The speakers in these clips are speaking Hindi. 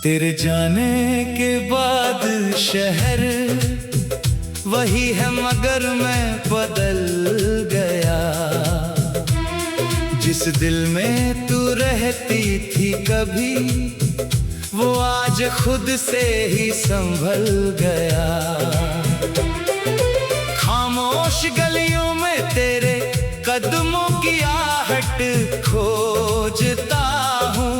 तेरे जाने के बाद शहर वही है मगर मैं बदल गया। जिस दिल में तू रहती थी कभी वो आज खुद से ही संभल गया। खामोश गलियों में तेरे कदमों की आहट खोजता हूँ।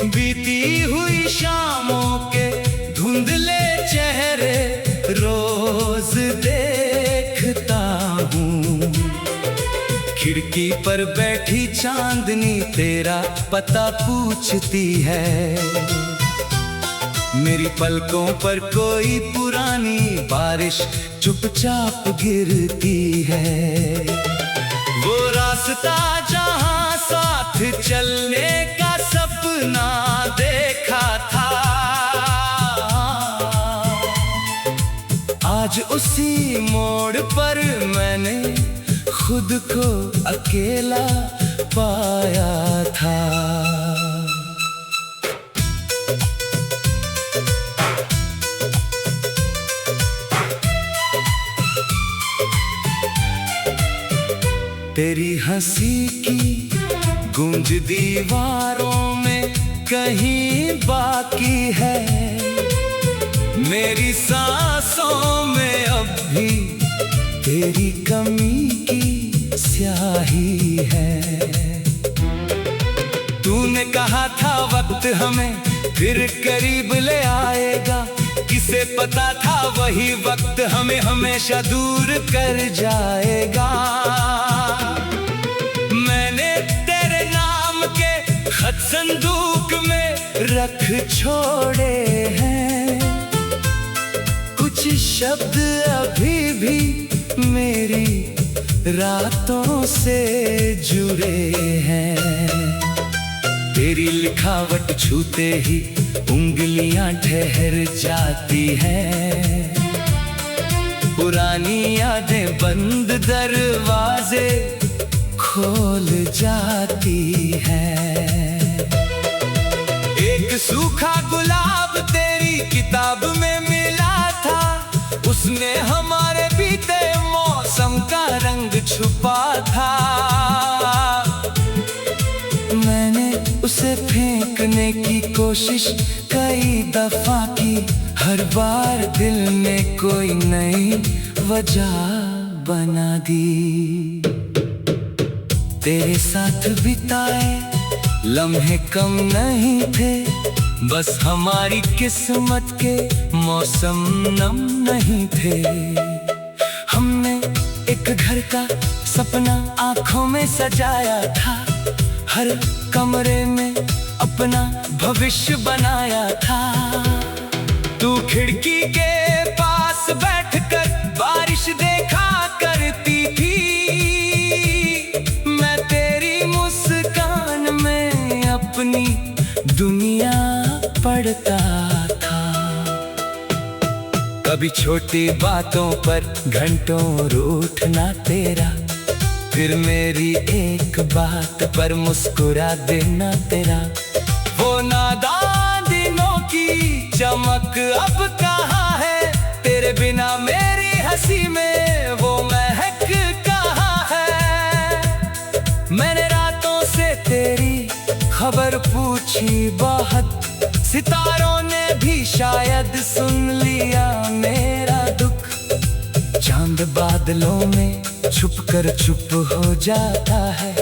बीती हुई शामों के धुंधले चेहरे रोज देखता हूँ। खिड़की पर बैठी चांदनी तेरा पता पूछती है। मेरी पलकों पर कोई पुरानी बारिश चुपचाप गिरती है। वो रास्ता जहाँ साथ चलने का सपना देखा था आज उसी मोड़ पर मैंने खुद को अकेला पाया था। तेरी हंसी की गूंज दीवारों में कहीं बाकी है। मेरी सांसों में अब भी तेरी कमी की स्याही है। तूने कहा था वक्त हमें फिर करीब ले आएगा। किसे पता था वही वक्त हमें हमेशा दूर कर जाएगा। मैंने तेरे नाम के खत संदूक में रख छोड़े हैं। कुछ शब्द अभी भी मेरी रातों से जुड़े हैं। तेरी लिखावट छूते ही उंगलियां ठहर जाती हैं। पुरानी यादें बंद दरवाजे खोल जाती हैं। एक सूखा गुलाब तेरी किताब में मिला था। उसने हमारे बीते मौसम का रंग छुपा था। मैंने उसे फेंकने की कोशिश कई दफा की। हर बार दिल ने कोई नई वजह बना दी। तेरे साथ बिताए लम्हे कम नहीं थे। बस हमारी किस्मत के मौसम नम नहीं थे। हमने एक घर का सपना आंखों में सजाया था। हर कमरे में अपना भविष्य बनाया था। तू खिड़की के पास बैठकर बारिश देखा करती थी। मैं तेरी मुस्कान में अपनी दुनिया पढ़ता था। कभी छोटी बातों पर घंटों रूठना तेरा। फिर मेरी एक बात पर मुस्कुरा देना तेरा। वो नादान दिनों की चमक अब कहाँ है। तेरे बिना मेरी हंसी में वो महक कहाँ है। मैंने रातों से तेरी खबर पूछी बहुत। सितारों ने भी शायद सुन लिया मेरा दुख। चांद बादलों में छुपकर चुप हो जाता है।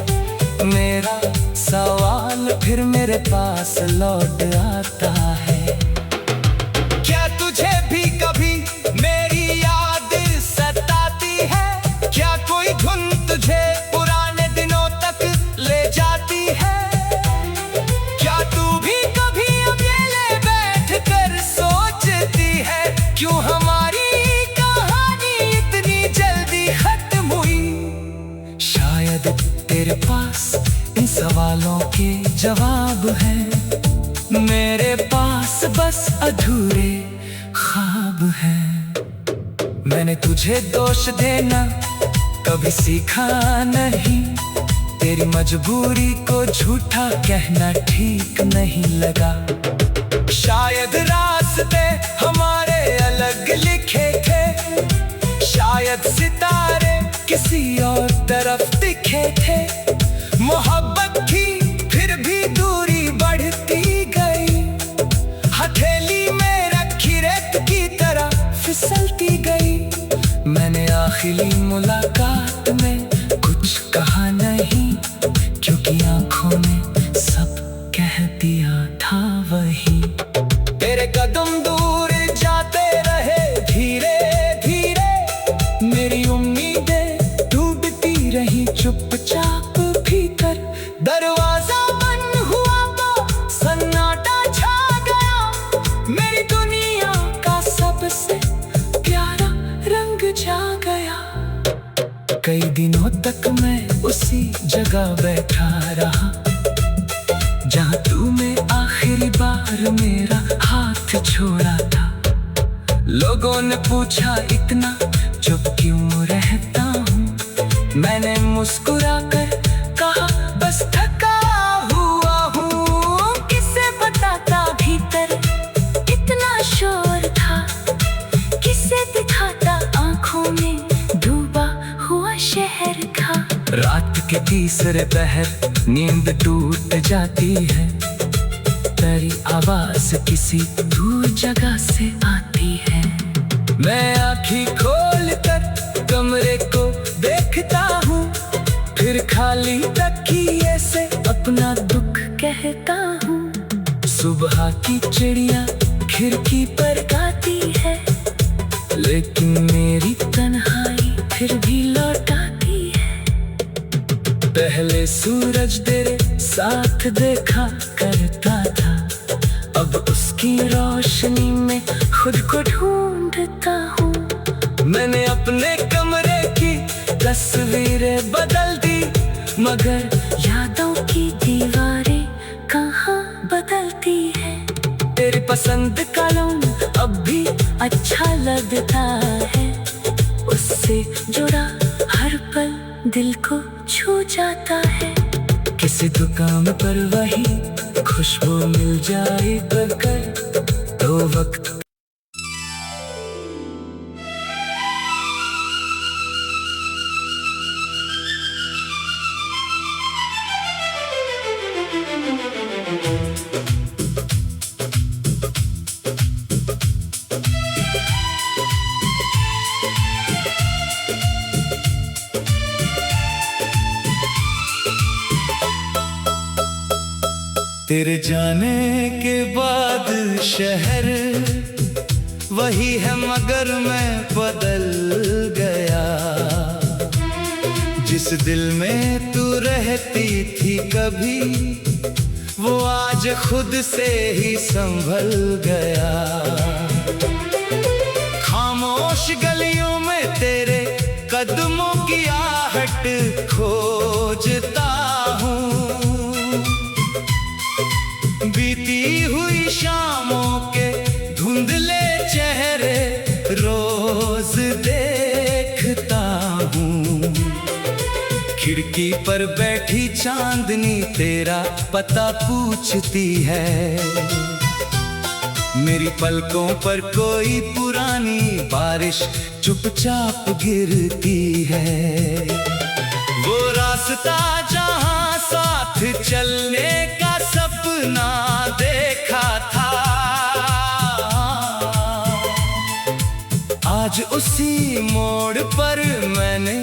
मेरा सवाल फिर मेरे पास लौट आता है। क्या तुझे भी कभी मेरी याद सताती है। क्या कोई धुन तुझे पुराने दिनों तक ले जाती है। क्या तू भी कभी अकेले बैठकर सोचती है। क्यों हमारी तेरे पास इन सवालों के जवाब हैं। मेरे पास बस अधूरे ख्वाब हैं। मैंने तुझे दोष देना कभी सीखा नहीं। तेरी मजबूरी को झूठा कहना ठीक नहीं लगा। शायद रास्ते हमारे अलग लिखे थे, शायद सितारे किसी और तरफ दिखे थे। मोहब्बत थी फिर भी दूरी बढ़ती गई, हथेली में रखी रेत की तरह फिसलती गई। मैंने आखिरी मुलाकात में कुछ कहा नहीं, क्योंकि आंखों ने सब कह दिया था वही। तेरे कदम दूर जाते रहे धीरे धीरे, मेरी उम्मीदें डूबती रही चुपचाप भीतर। दरवाजा बंद हुआ तो सन्नाटा छा गया, मेरी दुनिया का सबसे प्यारा रंग जा गया। कई दिनों तक मैं उसी जगह बैठा रहा, जहाँ तूने आखिरी बार मेरा हाथ छोड़ा था। लोगों ने पूछा इतना चुप क्यों रहता हूँ, मैंने मुस्कुराकर कहा बस थका हुआ हूँ। किसे बताता भीतर इतना शोर था, किसे दिखाता आंखों में डूबा हुआ शहर का। रात के तीसरे पहर नींद टूट जाती है, तेरी आवाज किसी दूर जगह से आती है। मैं आँखें खोलकर कमरे को देखता हूँ, फिर खाली तकिए से अपना दुख कहता हूँ। सुबह की चिड़िया खिड़की पर गाती है, लेकिन मेरी तन्हाई फिर भी लौट आती है। पहले सूरज तेरे साथ देखा करता था, अब उसकी रोशनी में खुद को ढूंढता हूँ। मैंने अपने कमरे की तस्वीरें बदल दी, मगर यादों की दीवारें कहाँ बदलती है। तेरी पसंद का रंग अब भी अच्छा लगता है, उससे जुड़ा हर पल दिल को छू जाता है। किसी दुकान पर वही खुशबू मिल जाए अगर तो वक्त। तेरे जाने के बाद शहर वही है, मगर मैं बदल गया। जिस दिल में तू रहती थी कभी, वो आज खुद से ही संभल गया। खामोश गलियों में तेरे कदमों की आहट खोजता हूँ, बीती हुई शामों के धुंधले चेहरे रोज देखता हूँ। खिड़की पर बैठी चांदनी तेरा पता पूछती है, मेरी पलकों पर कोई पुरानी बारिश चुपचाप गिरती है। वो रास्ता जहाँ साथ चलने का सपना देखा था, आज उसी मोड़ पर मैंने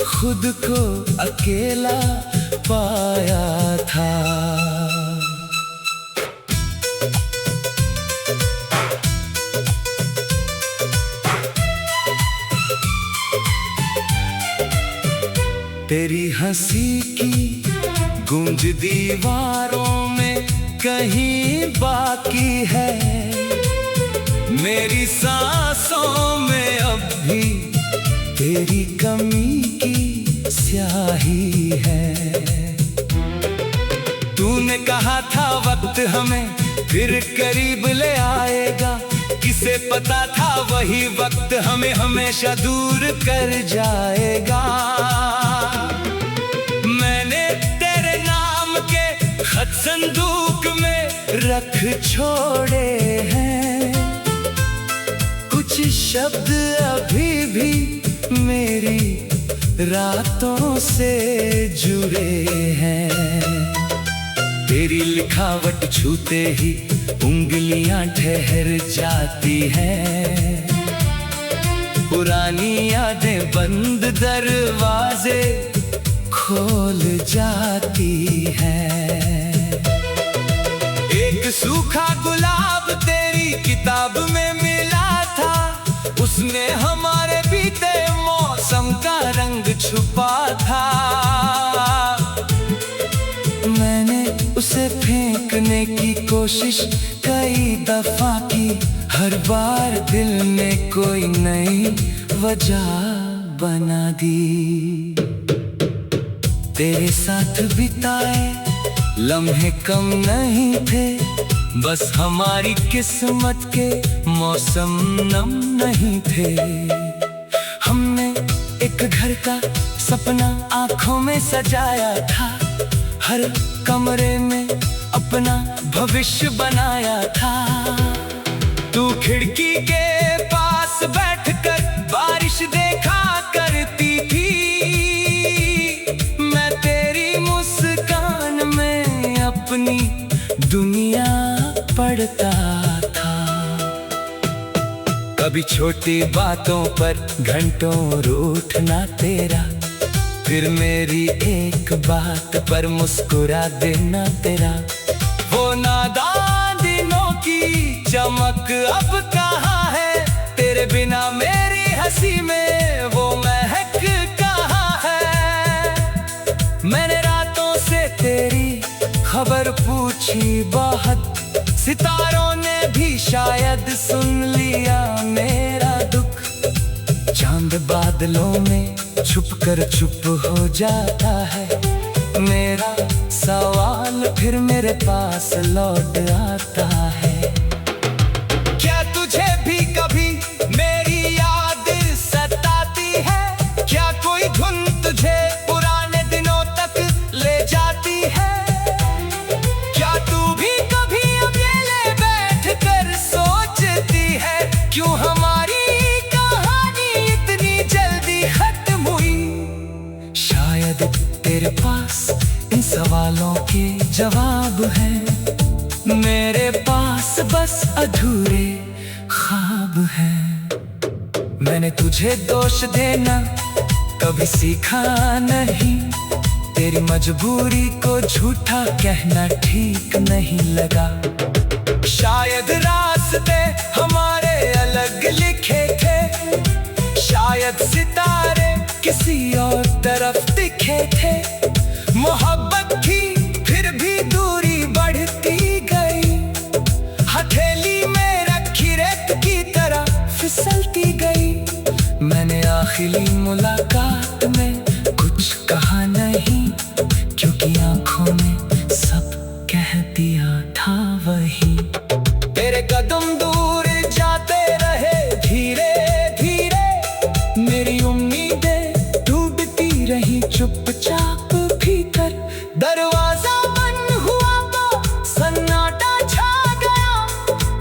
खुद को अकेला पाया था। तेरी हंसी की गूंज दीवारों में कहीं बाकी है, मेरी सांसों में अब भी तेरी कमी की स्याही है। तूने कहा था वक्त हमें फिर करीब ले आएगा, किसे पता था वही वक्त हमें हमेशा दूर कर जाएगा। मैंने संदूक में रख छोड़े हैं। कुछ शब्द अभी भी मेरी रातों से जुड़े हैं। तेरी लिखावट छूते ही उंगलियां ठहर जाती हैं। पुरानी यादें बंद दरवाजे खोल जाती हैं। एक सूखा गुलाब तेरी किताब में मिला था, उसने हमारे बीते मौसम का रंग छुपा था। मैंने उसे फेंकने की कोशिश कई दफा की, हर बार दिल ने कोई नई वजह बना दी। तेरे साथ बिताए लम्हे कम नहीं थे, बस हमारी किस्मत के मौसम नम नहीं थे। हमने एक घर का सपना आंखों में सजाया था, हर कमरे में अपना भविष्य बनाया था। तू खिड़की के पास बैठकर बारिश देखा करती थी, मैं तेरी मुस्कान में अपनी दुनिया पढ़ता था। कभी छोटी बातों पर घंटों रूठना तेरा, फिर मेरी एक बात पर मुस्कुरा देना तेरा। वो नादान दिनों की चमक अब कहाँ है, तेरे बिना मेरी हंसी में वो महक कहाँ है। मैंने रातों से तेरी खबर पूछी बहुत, सितारों ने भी शायद सुन लिया मेरा दुख। चांद बादलों में छुपकर चुप हो जाता है, मेरा सवाल फिर मेरे पास लौट आता है। क्या तुझे भी कभी मेरी याद सताती है? क्या कोई धुन तुझे पुराने दिनों तक ले जाती है? क्या तू भी कभी अकेले बैठकर सोचती है, क्यों हमारी कहानी इतनी जल्दी खत्म हुई? शायद तेरे पास इन सवालों के जवाब हैं, मेरे पास बस अधूरे ख्वाब हैं। मैंने तुझे दोष देना कभी सीखा नहीं, तेरी मजबूरी को झूठा कहना ठीक नहीं लगा। शायद रास्ते हमारे अलग लिखे थे, शायद सितारे किसी और तरफ दिखे थे। मोहब्बत थी फिर भी दूरी बढ़ती गई, हथेली में रखी रेत की तरह फिसलती गई। मैंने आखिरी मुलाकात में कुछ कहा नहीं, क्योंकि आंखों में सब कह दिया था वही। तेरे कदम दूर जाते रहे धीरे धीरे, मेरी उम्मीदें डूबती रही चुपचाप भीतर। दरवाजा बंद हुआ तो सन्नाटा छा गया,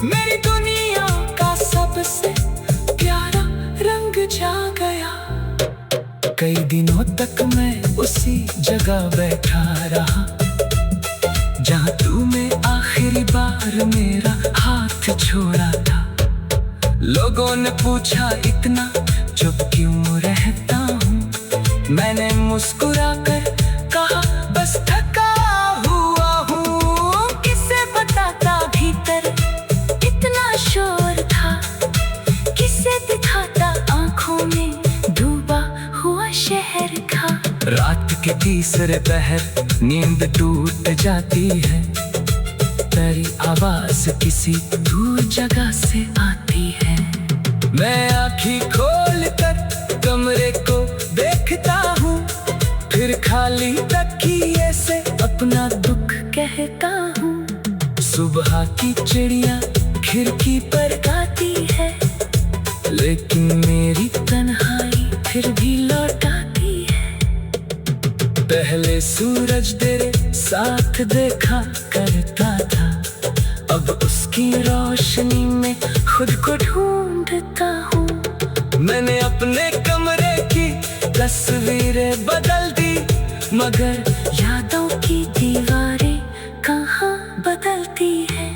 मेरी दुनिया का सबसे प्यारा रंग जा गया। कई दिनों तक मैं उसी जगह बैठा रहा, जहाँ तूने आखिरी बार मेरा हाथ छोड़ा था। लोगों ने पूछा इतना चुप क्यों रहता हूँ, मैंने मुस्कुराकर कहा बस थका हुआ हूँ। किसे बताता भीतर इतना शोर था, किसे दिखाता आंखों में डूबा हुआ शहर का। रात के तीसरे पहर नींद टूट जाती है, तेरी आवाज किसी दूर जगह से आती है। मैं आँखें खोल कर कमरे को देखता हूँ, फिर खाली तकिए से अपना दुख कहता हूँ। सुबह की चिड़िया खिड़की पर गाती है, लेकिन मेरी तन्हाई फिर भी लौट आती है। पहले सूरज तेरे साथ देखा खुद को ढूंढता हूँ। मैंने अपने कमरे की तस्वीरें बदल दी, मगर यादों की दीवारें कहाँ बदलती है।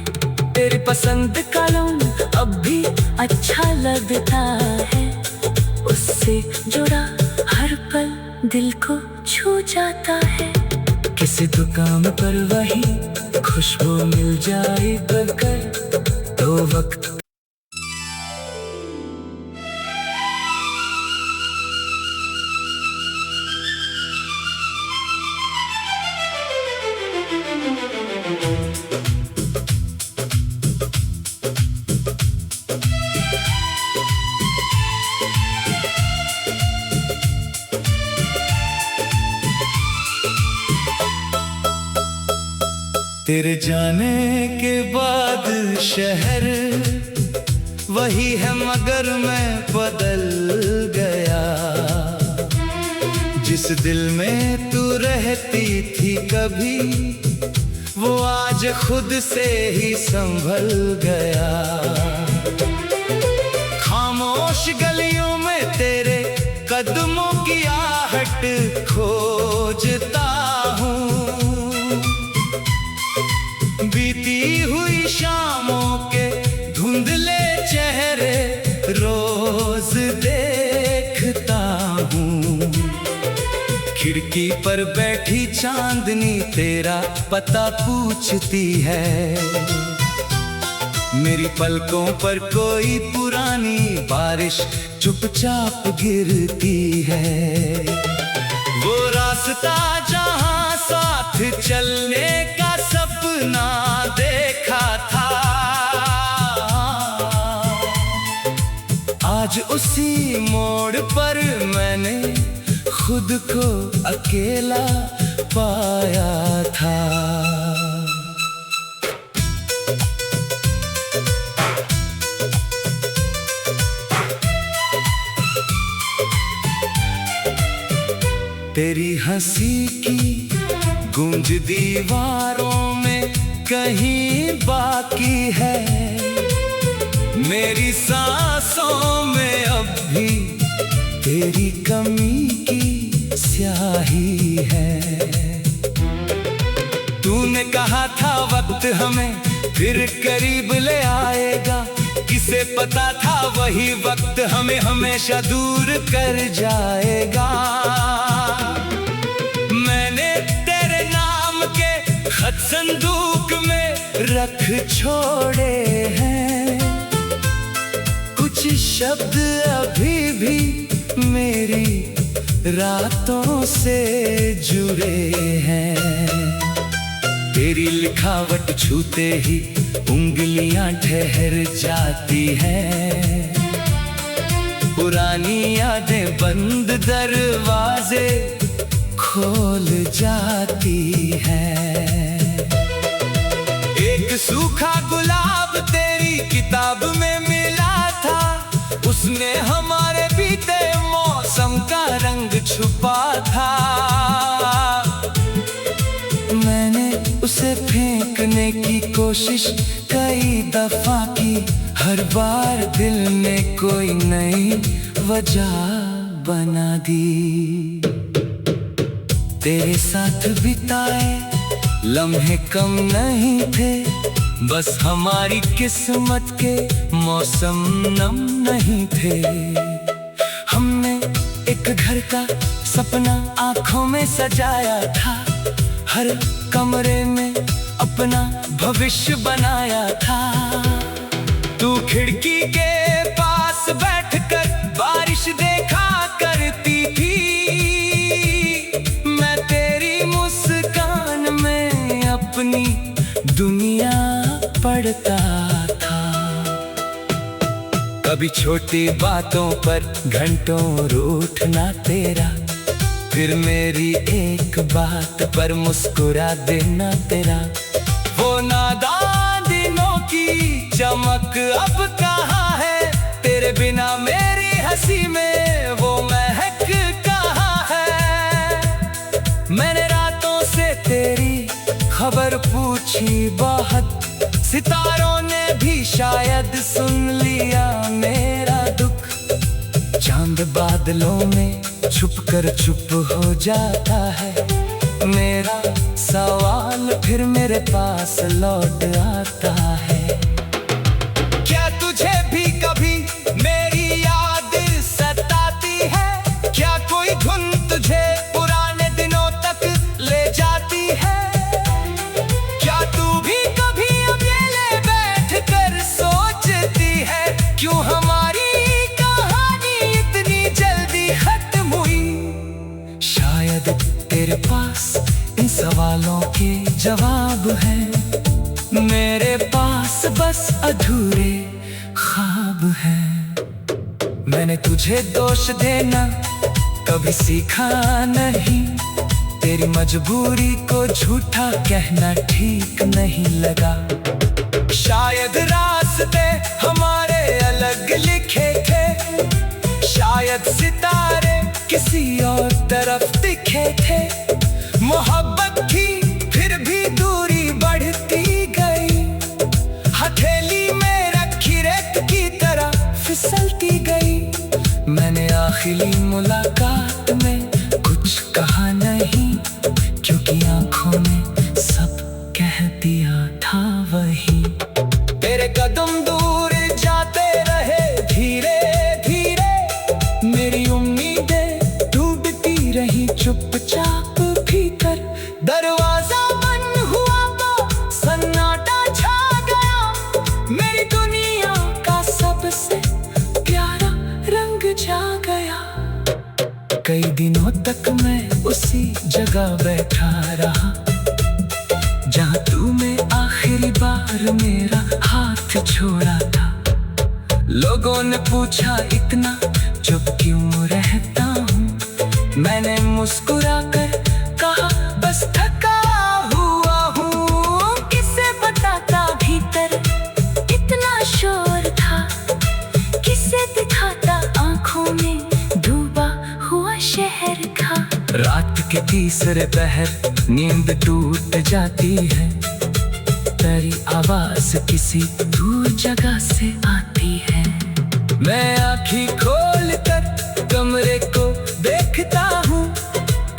तेरी पसंद का रंग अब भी अच्छा लगता है, उससे जुड़ा हर पल दिल को छू जाता है। किसी दुकान पर वही खुशबू मिल जाए अगर तो वक्त। तेरे जाने के बाद शहर वही है, मगर मैं बदल गया। जिस दिल में तू रहती थी कभी, वो आज खुद से ही संभल गया। खामोश गलियों में तेरे कदमों की आहट खोजता हूँ। बीती हुई शामों के धुंधले चेहरे रोज देखता हूँ। खिड़की पर बैठी चांदनी तेरा पता पूछती है। मेरी पलकों पर कोई पुरानी बारिश चुपचाप गिरती है। वो रास्ता जहाँ साथ चलने का सपना देखा था, आज उसी मोड़ पर मैंने खुद को अकेला पाया था। तेरी हंसी की गूंज दीवारों में कहीं बाकी है। मेरी सांसों में अब भी तेरी कमी की स्याही है। तूने कहा था वक्त हमें फिर करीब ले आएगा, किसे पता था वही वक्त हमें हमेशा दूर कर जाएगा। मैंने तेरे नाम के खत संदूक में रख छोड़े हैं, कुछ शब्द अभी भी मेरी रातों से जुड़े हैं। तेरी लिखावट छूते ही उंगलियां ठहर जाती हैं। पुरानी यादें बंद दरवाजे खोल जाती हैं। एक सूखा गुलाब तेरी किताब में मिला था, उसने हमारे बीते मौसम का रंग छुपा था। मैंने उसे फेंकने की कोशिश कई दफा की, हर बार दिल ने कोई नई वजह बना दी। तेरे साथ बिताए लम्हे कम नहीं थे, बस हमारी किस्मत के मौसम नम नहीं थे। हमने एक घर का सपना आंखों में सजाया था, हर कमरे में अपना भविष्य बनाया था। तू खिड़की के पास बैठकर बारिश देखा करती थी, मैं तेरी मुस्कान में अपनी दुनिया पढ़ता था। कभी छोटी बातों पर घंटों रूठना तेरा, फिर मेरी एक बात पर मुस्कुरा देना तेरा। वो नादान दिनों की चमक अब कहाँ है, तेरे बिना मेरी हंसी में वो महक कहाँ है। मैंने रातों से तेरी खबर पूछी, बहुत सितारों ने भी शायद सुन लिया मेरा दुख। चांद बादलों में छुपकर चुप हो जाता है। मेरा सवाल फिर मेरे पास लौट आता है। क्या तुझे भी कभी मेरी याद सताती है? क्या कोई धुन तुझे पुराने दिनों तक ले जाती है? क्या तू भी कभी अकेले बैठकर सोचती है क्यों हमारी कहानी इतनी जल्दी खत्म हुई? शायद तेरे पास इन सवालों के जवाब हैं, मेरे पास बस अधूरे ख्वाब हैं। मैंने तुझे दोष देना कभी सीखा नहीं, तेरी मजबूरी को झूठा कहना ठीक नहीं लगा। शायद रास्ते हमारे अलग लिखे थे, शायद सितारे किसी और तरफ दिखे थे। मोहब्बत थी फिर भी दूरी बढ़ती गई, हथेली में रखी रेत की तरह फिसलती गई। मैंने आखिरी मुलाकात में कुछ कहा नहीं, क्योंकि आंखों ने सब कह दिया था वही। तेरे कदम दूर जाते रहे धीरे धीरे, मेरी उम्मीदें डूबती रही चुपचाप भीतर। दरवाजा बंद हुआ तो सन्नाटा छा गया, मेरी दुनिया का सबसे प्यारा रंग जा गया। कई दिनों तक मैं उसी जगह बैठा रहा, जहाँ तूने आखिरी बार मेरा हाथ छोड़ा था। लोगों ने पूछा इतना चुप क्यों रहता हूँ? मैंने मुस्कुराकर कहा बस थका हुआ हूँ। किसे बताता भीतर इतना शोर था, किसे दिखाता आंखों में डूबा हुआ शहर का। रात के तीसरे पहर नींद टूट जाती है, तेरी आवाज किसी दूर जगह से आती है। मैं आँखें खोलकर कमरे को देखता हूँ,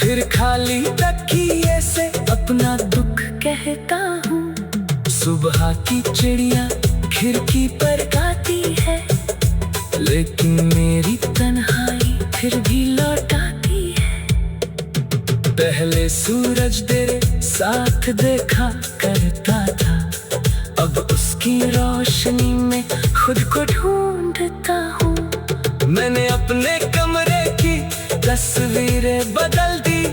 फिर खाली तकिए से अपना दुख कहता हूँ। सुबह की चिड़िया खिड़की पर गाती है, लेकिन मेरी तन्हाई फिर भी लौट आती है। पहले सूरज तेरे साथ देखा करता था, अब उसकी रोशनी में खुद को ढूंढता हूँ। मैंने अपने कमरे की तस्वीरें बदल दी,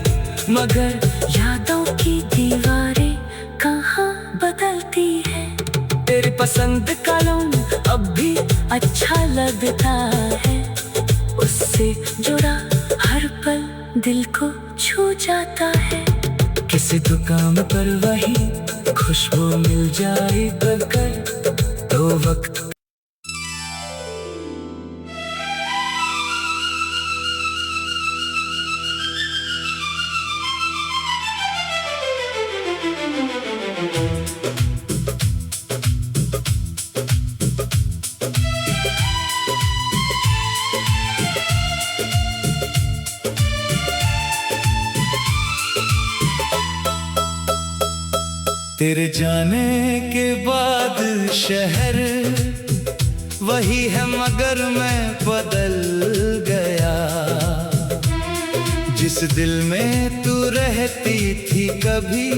मगर यादों की दीवारें कहाँ बदलती है। तेरी पसंद का रंग अब भी अच्छा लगता है, उससे जुड़ा हर पल दिल को छू जाता है। किसी दुकान पर वही खुशबू मिल जाए अगर तो वक्त। तेरे जाने के बाद शहर वही है, मगर मैं बदल गया। जिस दिल में तू रहती थी कभी,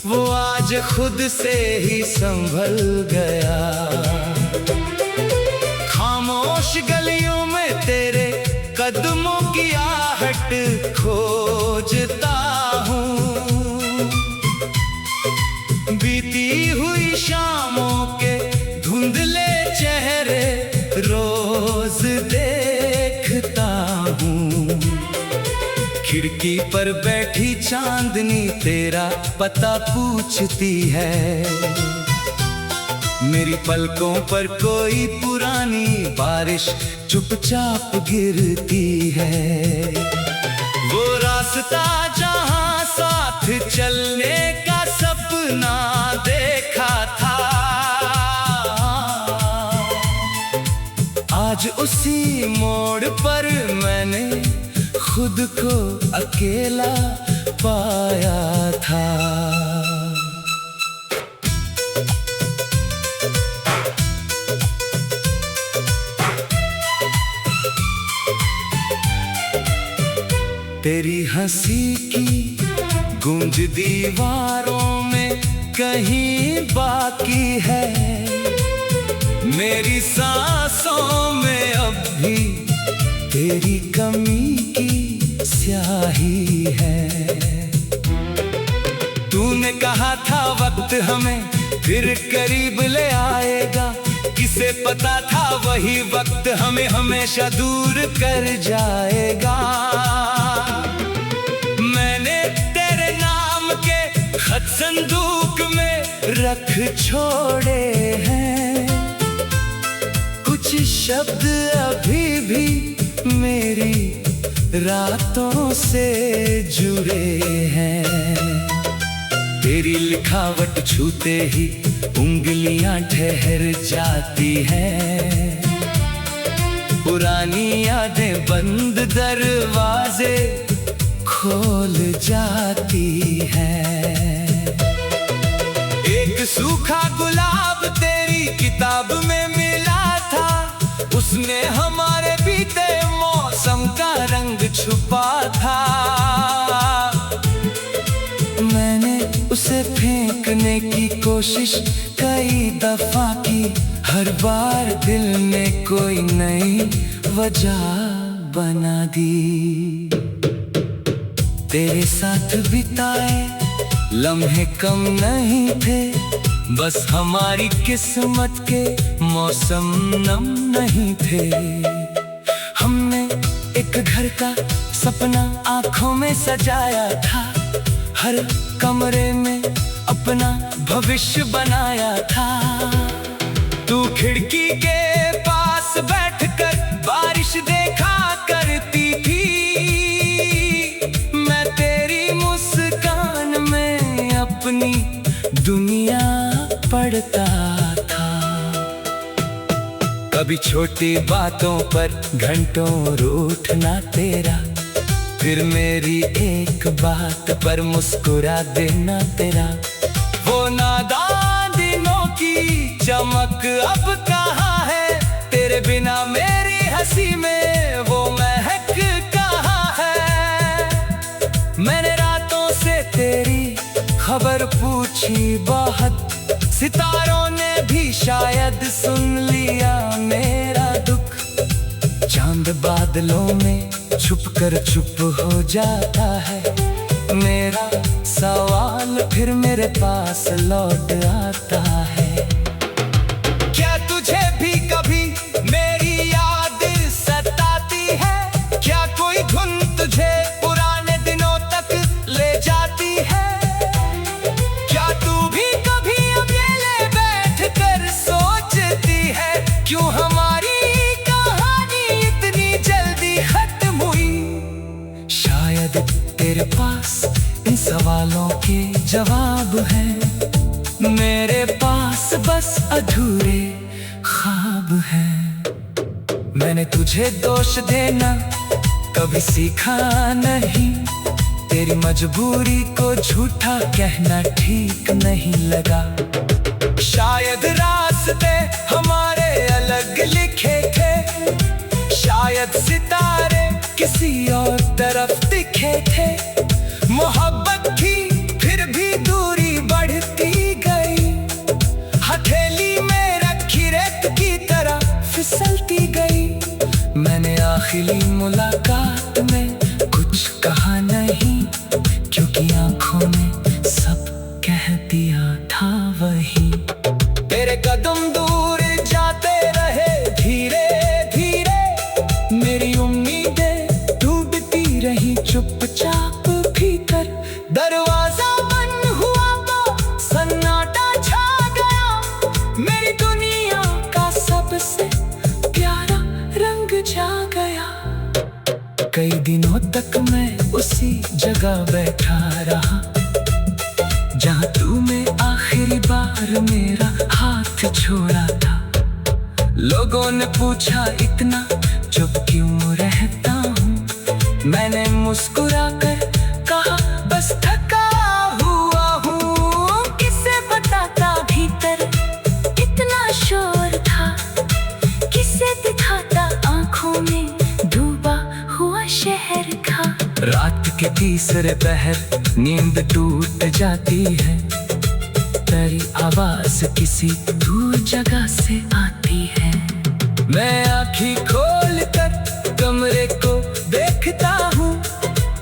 वो आज खुद से ही संभल गया। खामोश गलियों में तेरे कदमों की आहट खोजता हूँ। बीती हुई शामों के धुंधले चेहरे रोज देखता हूँ। खिड़की पर बैठी चांदनी तेरा पता पूछती है। मेरी पलकों पर कोई पुरानी बारिश चुपचाप गिरती है। वो रास्ता जहाँ साथ चलने का सपना देखा था, आज उसी मोड़ पर मैंने खुद को अकेला पाया था। तेरी हंसी की गूंज दीवारों में कहीं बाकी है, मेरी सांसों में अब भी तेरी कमी की स्याही है। तूने कहा था वक्त हमें फिर करीब ले आएगा, किसे पता था वही वक्त हमें हमेशा दूर कर जाएगा। मैंने तेरे नाम के खत संदूक में रख छोड़े हैं, कुछ शब्द अभी भी मेरी रातों से जुड़े हैं। तेरी लिखावट छूते ही उंगलियां ठहर जाती हैं, पुरानी यादें बंद दरवाजे खोल जाती हैं। एक सूखा गुलाब तेरी किताब में मिला था, उसने हमारे बीते मौसम का रंग छुपा था। मैंने उसे फेंकने की कोशिश कई दफा की, हर बार दिल ने कोई नई वजह बना दी। तेरे साथ बिताए लम्हे कम नहीं थे, बस हमारी किस्मत के मौसम नम नहीं थे। हमने एक घर का सपना आंखों में सजाया था, हर कमरे में अपना भविष्य बनाया था। तू खिड़की के पास बैठकर बारिश देखा करती थी, मैं तेरी मुस्कान में अपनी दुनिया पढ़ता था। कभी छोटी बातों पर घंटों रूठना तेरा, फिर मेरी एक बात पर मुस्कुरा देना तेरा। वो नादान दिनों की चमक अब कहाँ है, तेरे बिना मेरी हंसी में वो महक कहाँ है। मैंने रातों से तेरी खबर पूछी बहुत, सितारों ने भी शायद सुन लिया मेरा दुख। चांद बादलों में छुप कर चुप हो जाता है, मेरा सवाल फिर मेरे पास लौट आता है। क्या तुझे भी कभी मेरी याद सताती है, क्या कोई धुन तुझे पुराने दिनों तक ले जाती है। क्या तू भी कभी अकेले बैठ कर सोचती है, क्यों हमारी तेरे पास इन सवालों के जवाब हैं, मेरे पास बस अधूरे ख्वाब हैं। मैंने तुझे दोष देना कभी सीखा नहीं, तेरी मजबूरी को झूठा कहना ठीक नहीं लगा। शायद रास्ते हमारे अलग लिखे थे, शायद सितारे किसी और तरफ दिखे थे। मोहब्बत की फिर भी दूरी बढ़ती गई, हथेली में रखी रेत की तरह फिसलती गई। मैंने आखिरी मुलाकात में कुछ कहा नहीं, क्योंकि आंखों में सब कह दिया था वही। तेरे कदम दूर जाते रहे धीरे धीरे, मेरी उम्मीदें डूबती रही चुपचाप भीतर। दरवाजा बंद हुआ तो सन्नाटा छा गया, मेरी दुनिया का सबसे प्यारा रंग जा गया। कई दिनों तक मैं उसी जगह बैठा रहा, जहाँ तूने आखिरी बार मेरा हाथ छोड़ा था। लोगों ने पूछा इतना चुप क्यों रहता हूँ। मैंने मुस्कुराकर कहा बस थका हुआ हूँ। किसे बताता भीतर इतना शोर था, किसे दिखाता आंखों में डूबा हुआ शहर का। रात के तीसरे पहर नींद टूट जाती है, तेरी आवाज किसी दूर जगह से आती है। मैं आँखें खोलकर कमरे को देखता हूँ,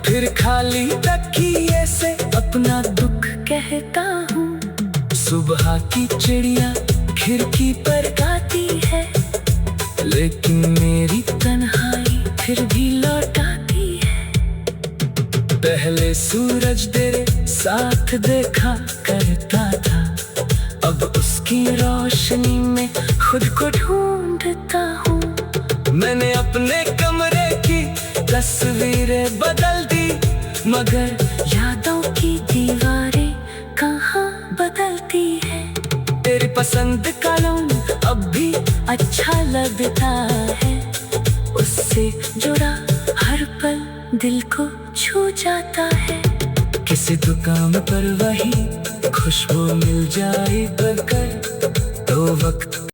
फिर खाली तकिए से अपना दुख कहता हूँ। सुबह की चिड़िया खिड़की पर गाती है, लेकिन मेरी तन्हाई फिर भी लौट आती है। पहले सूरज तेरे साथ देखा करता था, अब उसकी रोशनी में खुद को ढूंढता हूँ। मैंने अपने कमरे की तस्वीरें बदल दी, मगर यादों की दीवारें कहाँ बदलती है। तेरी पसंद का रंग अब भी अच्छा लगता है, उससे जुड़ा हर पल दिल को छू जाता है। किसी दुकान पर वही खुशबू मिल जाए अगर तो वक्त।